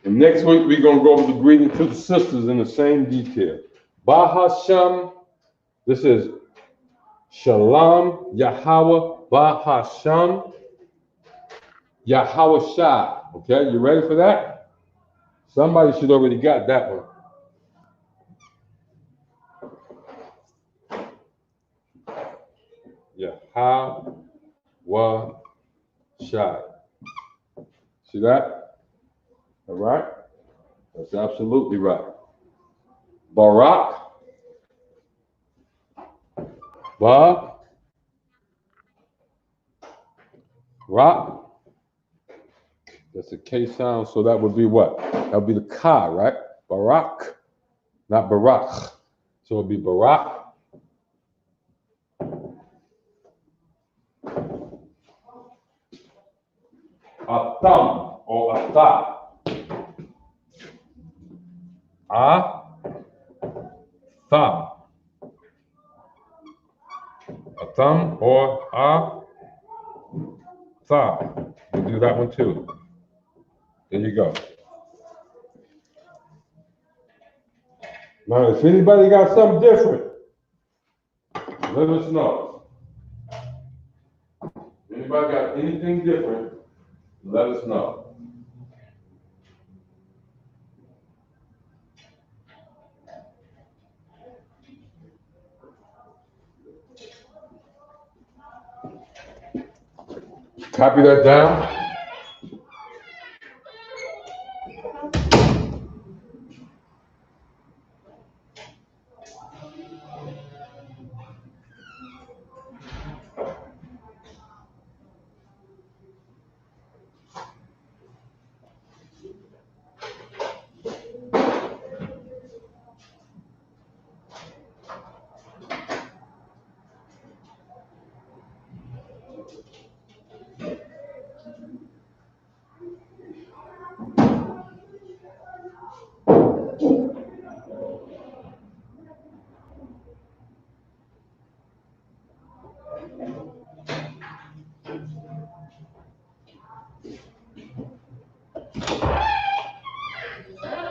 And next week we're gonna go over the greeting to the sisters in the same detail. Bahasham. This is Shalom Yahweh Bahasham Yahweh Shah. Okay, you ready for that? Somebody should already got that one. Yahweh Shah. See that? All right? That's absolutely right. Barak. Ba. Rock. That's a K sound, so that would be what? That would be the ka, right? Barak, not Barak. So it would be Barak. Atam or Ata. Atam. Atam or Atam. We'll do that one too. There you go. Now, if anybody got something different, let us know. If anybody got anything different, let us know. Copy that down.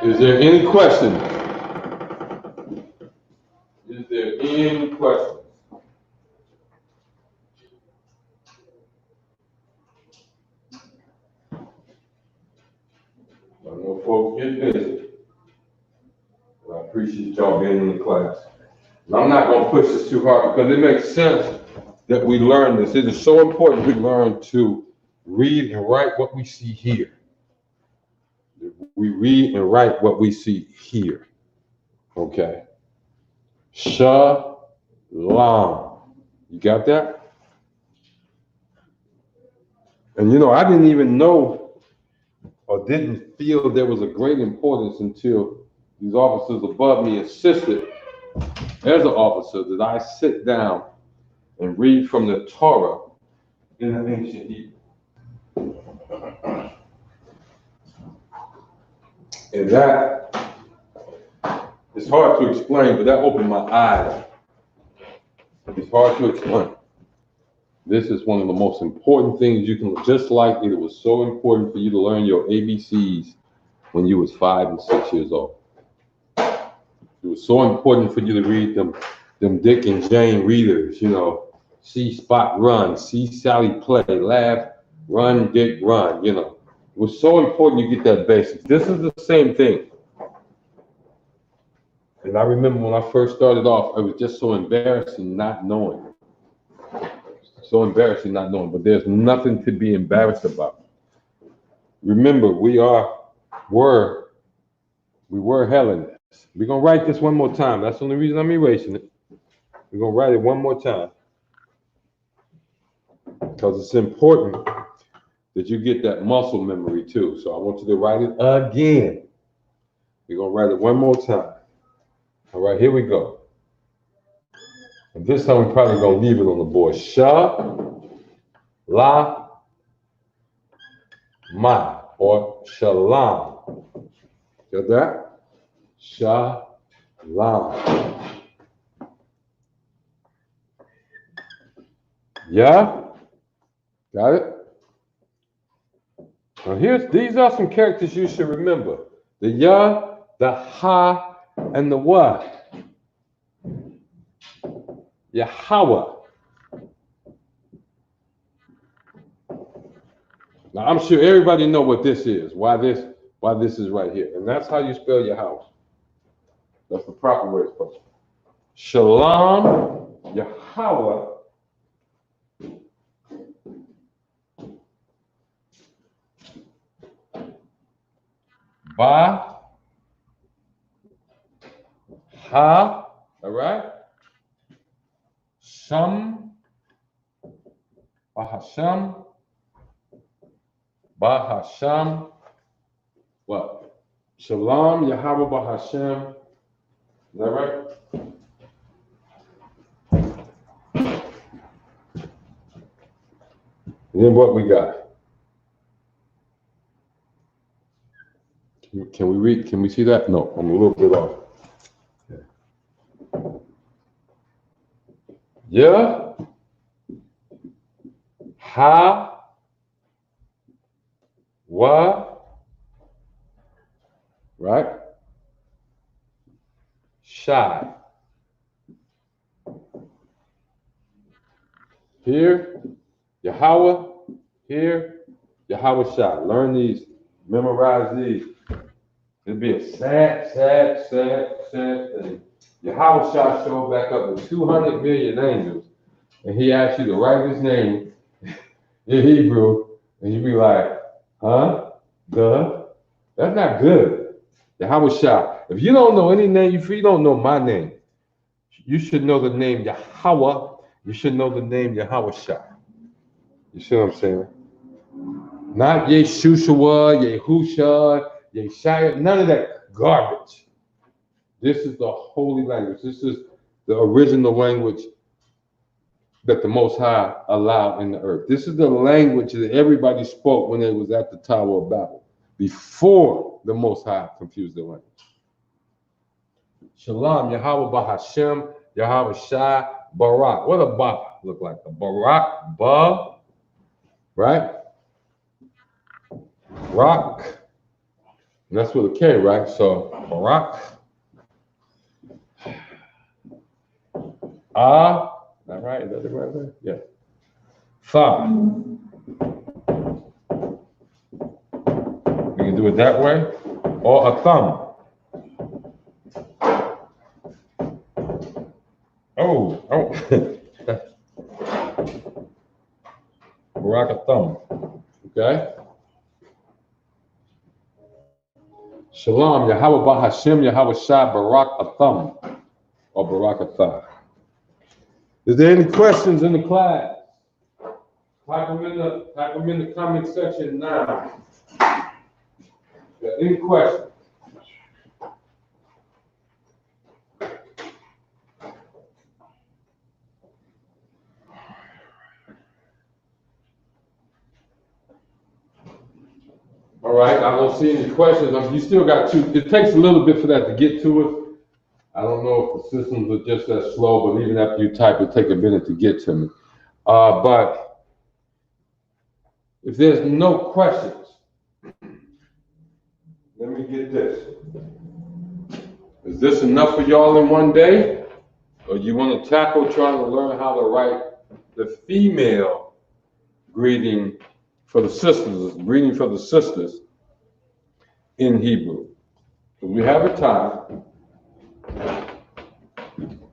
Is there any questions? Is there any questions? I know folks get busy, but I appreciate y'all being in the class. And I'm not going to push this too hard because it makes sense that we learn this. It is so important we learn to read and write what we see here. We read and write what we see here. Okay. Shalom. You got that? And you know, I didn't even know or didn't feel there was a great importance until these officers above me insisted, as an officer, that I sit down and read from the Torah in the ancient Hebrew. And that is hard to explain, but that opened my eyes. It's hard to explain. This is one of the most important things you can, just like it was so important for you to learn your ABCs when you was 5 and 6 years old. It was so important for you to read them Dick and Jane readers, you know, see Spot run, see Sally play, laugh, run, Dick run, you know. It was so important you get that basics. This is the same thing. And I remember when I first started off, it was just so embarrassing not knowing. So embarrassing not knowing, but there's nothing to be embarrassed about. Remember, we were Hellenists. We're going to write this one more time. That's the only reason I'm erasing it. We're going to write it one more time. Because it's important that you get that muscle memory too. So I want you to write it again. We're going to write it one more time. All right, here we go. And this time we're probably going to leave it on the board. La, ma, or shalom. Got that? Shalom. Yeah? Got it? Now these are some characters you should remember. The ya, the ha, and the wa. Yahweh. Now I'm sure everybody know what this is, why this is right here. And that's how you spell Yahweh. That's the proper way to spell it. Shalom, Yahweh. Ba, ha, all right? Sham, Bahasham, Bahasham, what? Shalom, Yahweh, Bahasham. Is that right? And then what we got? Can we read? Can we see that? No, I'm a little bit off. Yeah. Ha. Wa. right? Shy. Here, Yahweh. Here, Yahweh Shai. Learn these. Memorize these. It'd be a sad thing. Yahweh Shai showed back up with 200 million angels, and he asked you to write his name in Hebrew, and you'd be like, huh? Duh? That's not good. Yahweh Shai. If you don't know any name, if you don't know my name, you should know the name Yahweh. You should know the name Yahweh Shai. You see what I'm saying? Not Yeshushua, Yehusha, Yeshaya, none of that garbage. This is the holy language. This is the original language that the Most High allowed in the earth. This is the language that everybody spoke when they was at the Tower of Babel, before the Most High confused the language. Shalom, Yahweh Bahashem, Yahweh Shai, Barak. What a Ba look like? A Barak, Ba, right? Rock. And that's with a K, right? So Barak. Is that right? Is that the right way? Yeah. Fa. We can do it that way. Or a thumb. Oh. Barak a thumb. Okay? Shalom, Yahweh Bahashem, Yahweh Shai, Barak a thumb. Or Barak a thigh. Is there any questions in the class? Type them in the comment section now. Got any questions? All right, I don't see any questions. You still got two. It takes a little bit for that to get to us. I don't know if the systems are just that slow, but even after you type, it take a minute to get to me. But if there's no questions, let me get this. Is this enough for y'all in one day? Or you want to tackle trying to learn how to write the female greeting for the sisters, in Hebrew? So we have a time.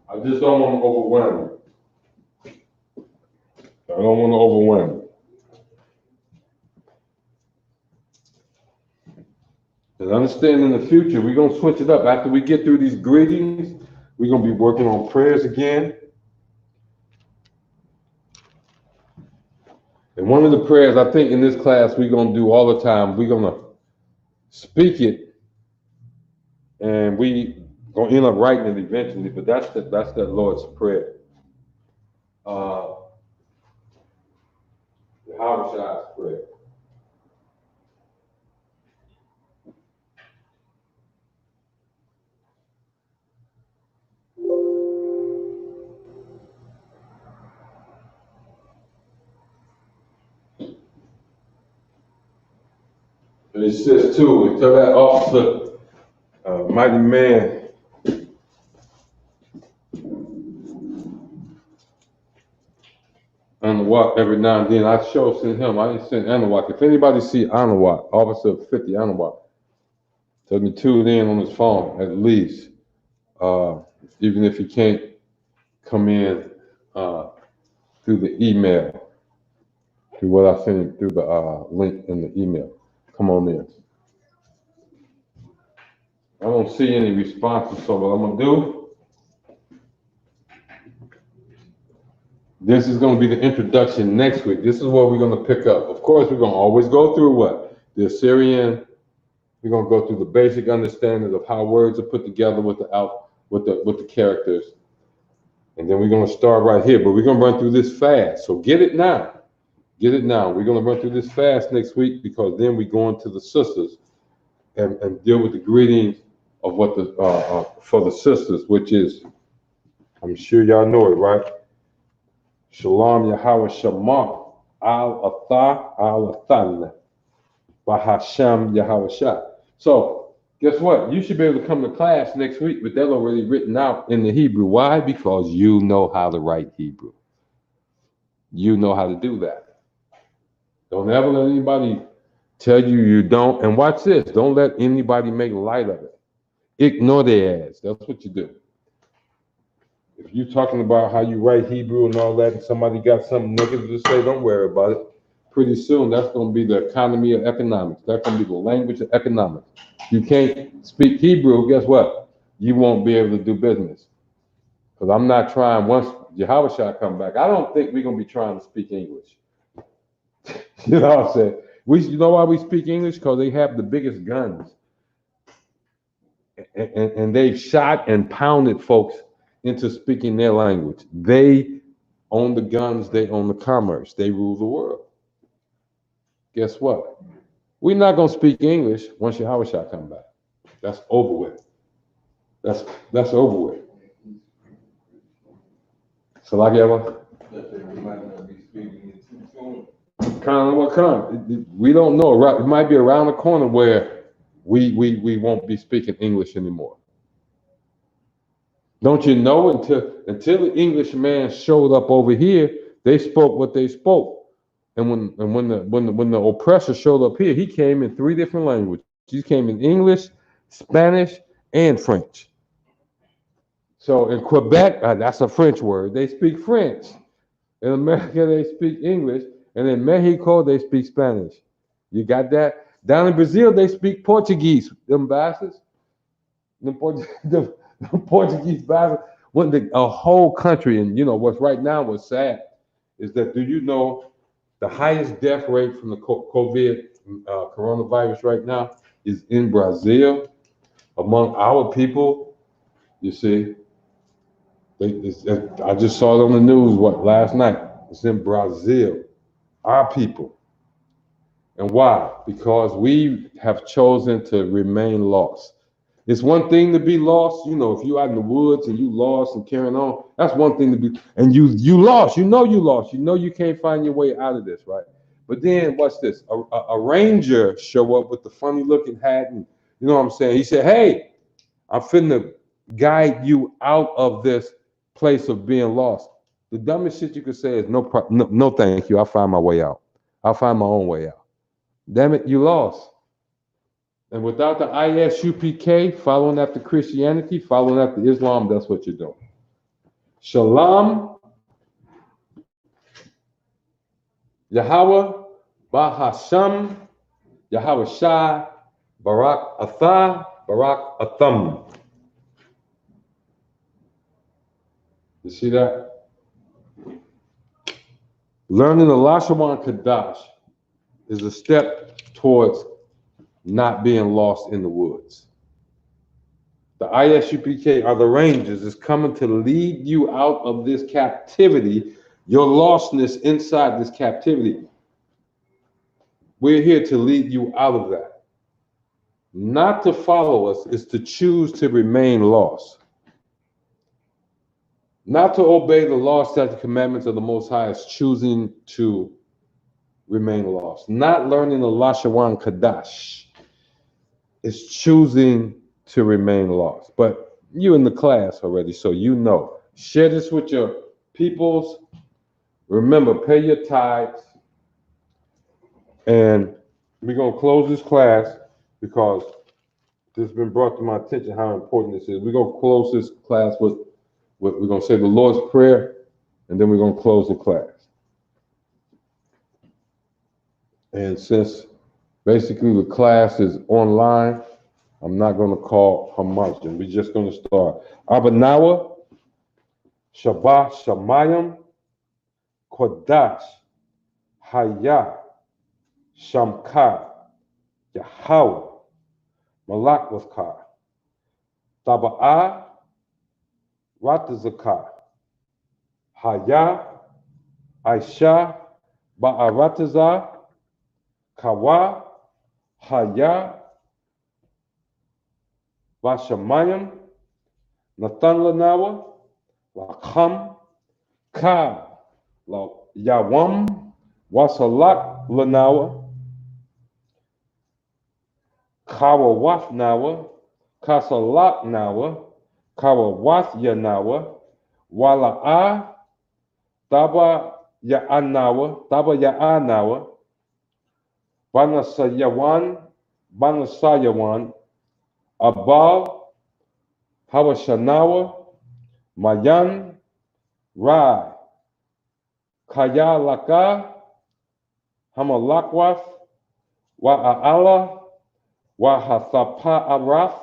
I just don't want to overwhelm you. I don't want to overwhelm you. And understand in the future, we're going to switch it up. After we get through these greetings, we're going to be working on prayers again. And one of the prayers I think in this class we're going to do all the time, we're going to speak it, and we going to end up writing it eventually, but that's that Lord's Prayer. The Habashai's Prayer. And it says too, we tell that officer, mighty man, Anawak every now and then. I send him. I didn't send Anawak. If anybody see Anawak, Officer 50 Anawak, tell me tune in on his phone at least. Even if he can't come in through the email, through what I sent him through the link in the email. Come on in. I don't see any responses, so what I'm gonna do, this is gonna be the introduction next week. This is what we're gonna pick up. Of course, we're gonna always go through what? The Assyrian. We're gonna go through the basic understanding of how words are put together with the characters. And then we're gonna start right here, but we're gonna run through this fast. So get it now. Get it now. We're gonna run through this fast next week, because then we go into the sisters and deal with the greetings of what the for the sisters, which is, I'm sure y'all know it, right? Shalom Yahweh Shema al Atha al Athan Bahasham Yahweh Shai. So Guess what? You should be able to come to class next week with that already written out in the Hebrew. Why? Because you know how to write Hebrew. You know how to do that. Don't ever let anybody tell you you don't. And watch this. Don't let anybody make light of it. Ignore their ass. That's what you do. If you're talking about how you write Hebrew and all that, and somebody got something negative to say, don't worry about it. Pretty soon, that's going to be the economy of economics. That's going to be the language of economics. You can't speak Hebrew, guess what? You won't be able to do business. Because I'm not trying, once Yahweh come back, I don't think we're going to be trying to speak English. You know what I'm saying? You know why we speak English? Because they have the biggest guns. And they've shot and pounded folks into speaking their language. They own the guns, they own the commerce, they rule the world. Guess what? We're not going to speak English once Yahweh come back. That's over with. That's over with. So like ever? What kind? We don't know. It might be around the corner where we won't be speaking English anymore. Don't you know? Until the Englishman showed up over here, they spoke what they spoke. And when the oppressor showed up here, he came in 3 different languages. He came in English, Spanish, and French. So in Quebec, that's a French word. They speak French. In America, they speak English, and in Mexico, they speak Spanish. You got that? Down in Brazil, they speak Portuguese. Them bastards. The Portuguese bastards. A whole country, and you know what's right now what's sad is that, do you know the highest death rate from the COVID coronavirus right now is in Brazil among our people? You see, I just saw it on the news last night. It's in Brazil, our people. And why? Because we have chosen to remain lost. It's one thing to be lost, you know, if you're out in the woods and you lost and carrying on, that's one thing to be, and you lost, you know you can't find your way out of this, right? But then watch this, a ranger show up with the funny looking hat, and you know what I'm saying? He said, hey, I'm finna guide you out of this place of being lost. The dumbest shit you could say is no, thank you. I'll find my way out. I'll find my own way out. Damn it, you lost. And without the Isupk, following after Christianity, following after Islam, that's what you're doing. Shalom, Yahweh, Bahasham, Yahweh Shai, Barak Athah, Barak Atham. You see that? Learning the Lashawan Qadash is a step towards not being lost in the woods. The Isupk are the rangers. It's coming to lead you out of this captivity, your lostness inside this captivity. We're here to lead you out of that. Not to follow us is to choose to remain lost. Not to obey the law, statute, commandments of the Most High is choosing to remain lost. Not learning the Lashawan Qadash is choosing to remain lost. But you're in the class already, so you know. Share this with your peoples. Remember, pay your tithes. And we're going to close this class because it's been brought to my attention how important this is. We're going to close this class with we're going to say the Lord's Prayer, and then we're going to close the class. And since basically the class is online, I'm not going to call Hamarjan. We're just going to start. Abanawa, Shabbat Shamayim, Qadash, Hayah, Shamkar, Yahweh, Malak Waskar, Taba'ah, Ratazakar, Hayah, Aisha, Ba'aratazah, Kawa, Hayah, Vashamayim, Nathan Lanawa, Lakham, Ka, Yawam, Wasalak Lanawa, Kawawath Nawa, Kasalak Nawa, Kawawath Yanawa, Wala'a, Taba Ya'anawa, Taba Ya'anawa, Banasayawan, Banasayawan, Abal, Hawashanawa, Mayan, Rai, Kayalaka, Hamalakwath, Wa'ala, Wahathapa'arath,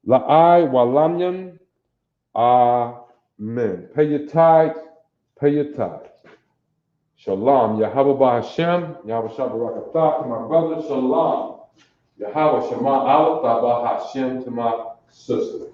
La'ai, Walamyan, Amen. Pay your tithes, pay your tithes. Shalom. Yahweh Hashem, Yahweh Shabbat to my brother. Shalom. Yahweh Shema Allah Hashem to my sister.